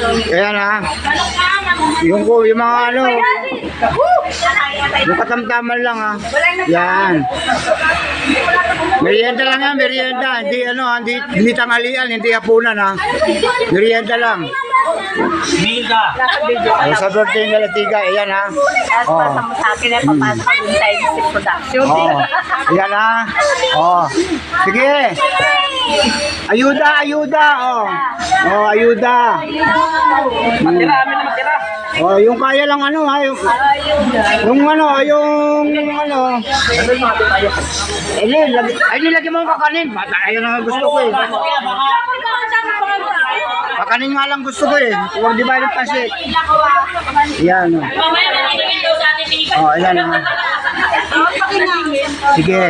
Ayan ha. Yung mga ano, yung katamtaman lang ha. Yan. Merienda lang yan, merienda. Hindi ano, hindi tanghalian, hindi hapunan ha. Merienda lang. Sa birthday na Latiga, ayan ha. Sa akin ay papasok yung scientific production. Ayan ha. Sige. Ayuda, ayuda. Ayuda. Yung kaya lang ano ha. Yung nilagyan mo ang kakanin. Ayun ang gusto ko eh. Kakanin nga lang gusto ko eh. Huwag di ba yung pasit. Yan o. Ayan o. Sige.